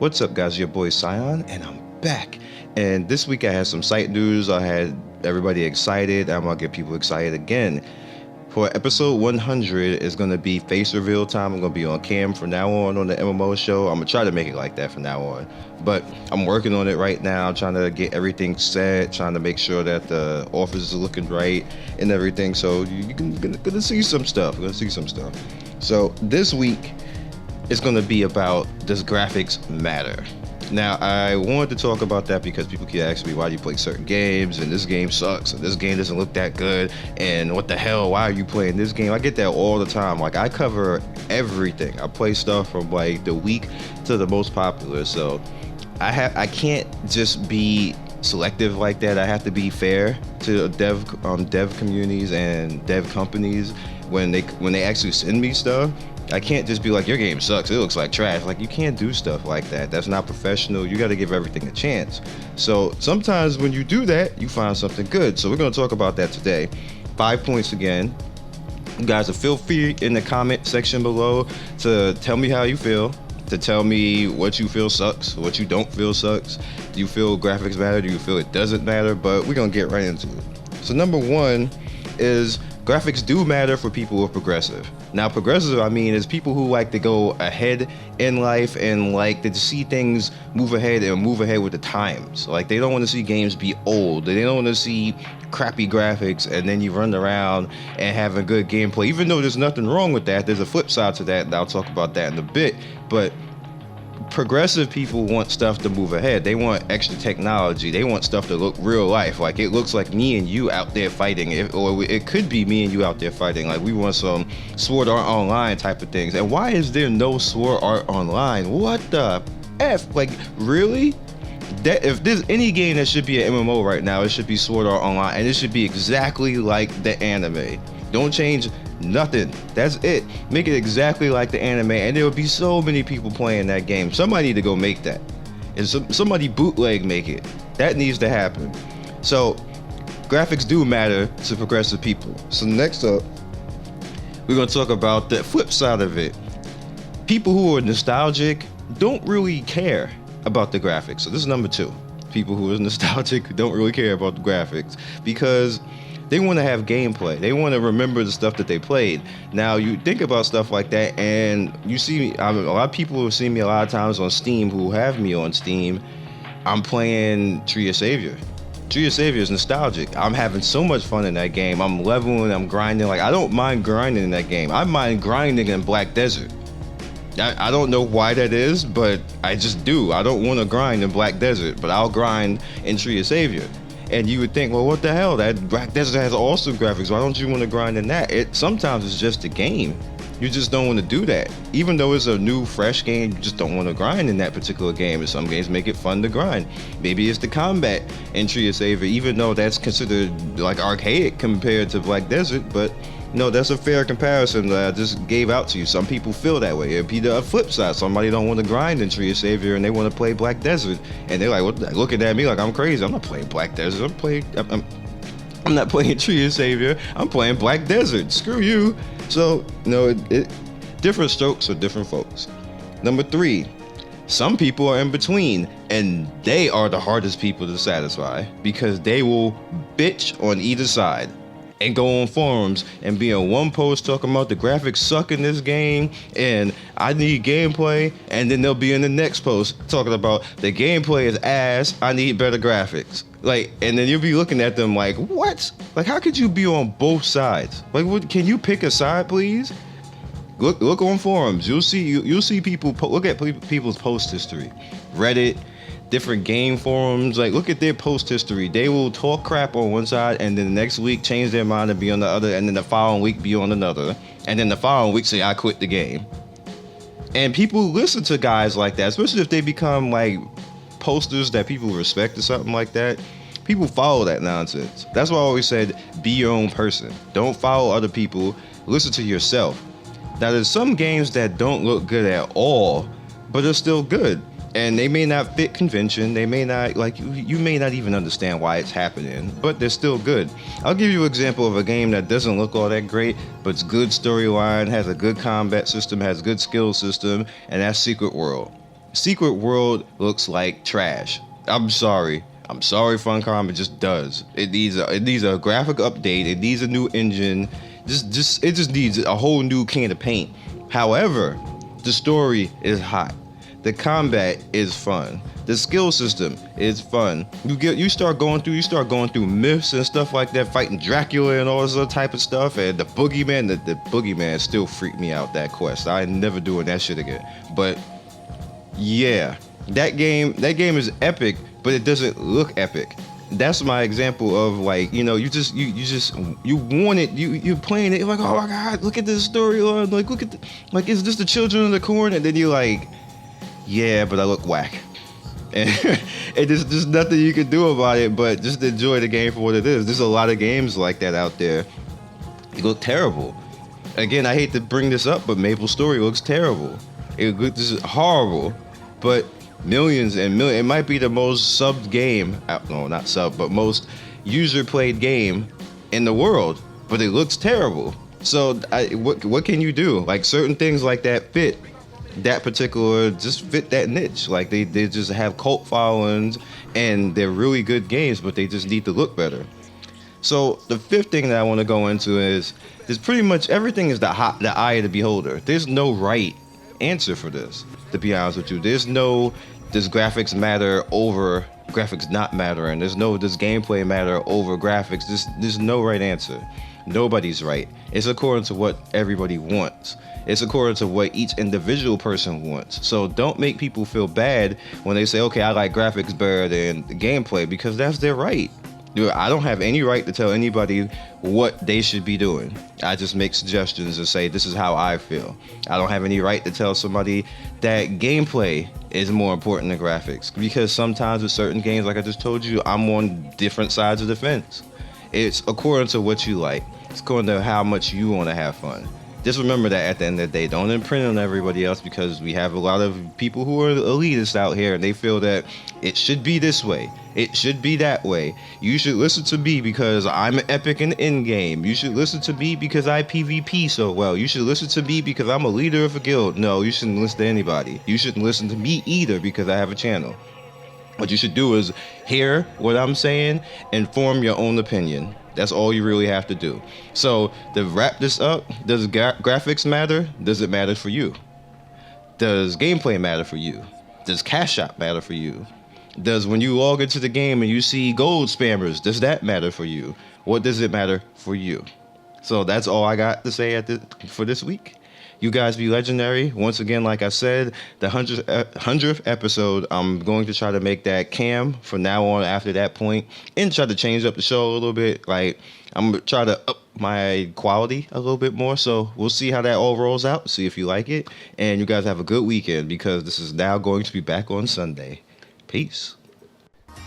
What's up, guys? Your boy Sion, and I'm back. And this week I had some site news. I had everybody excited. I'm gonna get people excited again. For episode 100, it's gonna be face reveal time. I'm gonna be on cam from now on the MMO Show. I'm gonna try to make it like that from now on. But I'm working on it right now, trying to get everything set, trying to make sure that the office is looking right and everything. So you're gonna see some stuff. So this week, it's going to be about, does graphics matter? Now, I wanted to talk about that because people keep asking me, why do you play certain games, and this game sucks, and this game doesn't look that good, and what the hell, why are you playing this game? I get that all the time. Like, I cover everything. I play stuff from like the weak to the most popular, so I can't just be selective like that. I have to be fair to dev communities and dev companies when they actually send me stuff. I can't just be like, your game sucks, it looks like trash. Like, you can't do stuff like that. That's not professional. You got to give everything a chance. So sometimes when you do that, you find something good. So we're going to talk about that today. 5 points again. You guys, feel free in the comment section below to tell me how you feel, to tell me what you feel sucks, what you don't feel sucks. Do you feel graphics matter? Do you feel it doesn't matter? But we're going to get right into it. So number one is, graphics do matter for people who are progressive. Now, progressive, I mean, is people who like to go ahead in life and like to see things move ahead and move ahead with the times. Like, they don't want to see games be old. They don't want to see crappy graphics and then you run around and have a good gameplay. Even though there's nothing wrong with that, there's a flip side to that, and I'll talk about that in a bit. But progressive people want stuff to move ahead. They want extra technology. They want stuff to look real life. Like, it looks like me and you out there fighting, or it could be me and you out there fighting. Like, we want some Sword Art Online type of things. And why is there no Sword Art Online? What the F? Like, really? That, if there's any game that should be an MMO right now, it should be Sword Art Online, and it should be exactly like the anime. Don't change nothing. That's it. Make it exactly like the anime, and there will be so many people playing that game. Somebody need to go make that, and somebody bootleg make it. That needs to happen. So graphics do matter to progressive people. So next up, we're going to talk about the flip side of it. People who are nostalgic don't really care about the graphics. So this is number two. People who are nostalgic don't really care about the graphics because they want to have gameplay. They want to remember the stuff that they played. Now, you think about stuff like that, and you see me. A lot of people have seen me a lot of times on Steam who have me on Steam. I'm playing Tree of Savior. Tree of Savior is nostalgic. I'm having so much fun in that game. I'm leveling, I'm grinding. Like, I don't mind grinding in that game. I mind grinding in Black Desert. I don't know why that is, but I just do. I don't want to grind in Black Desert, but I'll grind in Tree of Savior. And you would think, well, what the hell? That Black Desert has awesome graphics. Why don't you want to grind in that? Sometimes it's just a game. You just don't want to do that. Even though it's a new, fresh game, you just don't want to grind in that particular game. And some games make it fun to grind. Maybe it's the combat in Tree of Savior, even though that's considered like archaic compared to Black Desert. But no, that's a fair comparison that I just gave out to you. Some people feel that way. It'd be the flip side. Somebody don't want to grind in Tree of Savior and they want to play Black Desert, and they're like, looking at me like I'm crazy. I'm not playing Black Desert. I'm not playing Tree of Savior. I'm playing Black Desert. Screw you. So no, different strokes for different folks. Number three, some people are in between, and they are the hardest people to satisfy because they will bitch on either side and go on forums and be on one post talking about the graphics suck in this game and I need gameplay, and then they'll be in the next post talking about the gameplay is ass, I need better graphics. Like, and then you'll be looking at them like, what? Like, how could you be on both sides? Like, what? Can you pick a side, please? Look on forums. You'll see people look at people's post history, Reddit, different game forums. Like, look at their post history. They will talk crap on one side, and then the next week change their mind and be on the other, and then the following week be on another, and then the following week say I quit the game. And people listen to guys like that, especially if they become like posters that people respect or something like that. People follow that nonsense. That's why I always said, be your own person. Don't follow other people. Listen to yourself. Now, there's some games that don't look good at all, but they're still good. And they may not fit convention. They may not, like, you may not even understand why it's happening, but they're still good. I'll give you an example of a game that doesn't look all that great, but it's good storyline, has a good combat system, has good skill system, and that's Secret World. Secret World looks like trash. I'm sorry. Funcom. It just does. It needs a graphic update. It needs a new engine. It just needs a whole new can of paint. However, the story is hot. The combat is fun. The skill system is fun. You start going through myths and stuff like that, fighting Dracula and all this other type of stuff. And the boogeyman, the boogeyman still freaked me out. That quest, I ain't never doing that shit again. But yeah, that game is epic, but it doesn't look epic. That's my example of, like, you know, you want it, you're playing it, you're like, oh my god, look at this storyline, like, look at like, is this the Children of the Corn? And then you're like, yeah, but I look whack. And there's nothing you can do about it but just enjoy the game for what it is. There's a lot of games like that out there. They look terrible. Again, I hate to bring this up, but Maple Story looks terrible. This is horrible. But millions and millions. It might be the most subbed game. No, not sub, but most user played game in the world. But it looks terrible. So what can you do? Like, certain things like that fit that particular, just fit that niche. Like, they just have cult followings and they're really good games, but they just need to look better. So the fifth thing that I want to go into is pretty much everything is the eye of the beholder. There's no right answer for this, to be honest with you. Does graphics matter over graphics not matter, and does gameplay matter over graphics? There's no right answer. Nobody's right. It's according to what everybody wants. It's according to what each individual person wants. So don't make people feel bad when they say, okay, I like graphics better than the gameplay, because that's their right. I don't have any right to tell anybody what they should be doing. I just make suggestions and say, this is how I feel. I don't have any right to tell somebody that gameplay is more important than graphics, because sometimes with certain games, like I just told you, I'm on different sides of the fence. It's according to what you like. It's according to how much you want to have fun. Just remember that at the end of the day. Don't imprint on everybody else, because we have a lot of people who are elitists out here and they feel that it should be this way. It should be that way. You should listen to me because I'm epic in in-game. You should listen to me because I PvP so well. You should listen to me because I'm a leader of a guild. No, you shouldn't listen to anybody. You shouldn't listen to me either because I have a channel. What you should do is hear what I'm saying and form your own opinion. That's all you really have to do. So to wrap this up, does graphics matter? Does it matter for you? Does gameplay matter for you? Does cash out matter for you? Does, when you log into the game and you see gold spammers, does that matter for you? What does it matter for you? So that's all I got to say for this week. You guys be legendary. Once again, like I said, the 100th episode, I'm going to try to make that cam from now on after that point, and try to change up the show a little bit. Like, I'm going to try to up my quality a little bit more. So we'll see how that all rolls out, see if you like it. And you guys have a good weekend, because this is now going to be back on Sunday. Peace.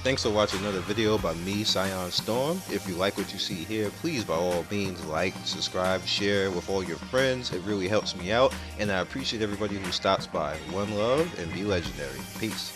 Thanks for watching another video by me, Scion Storm. If you like what you see here, please by all means like, subscribe, share with all your friends. It really helps me out, and I appreciate everybody who stops by. One love, and be legendary. Peace.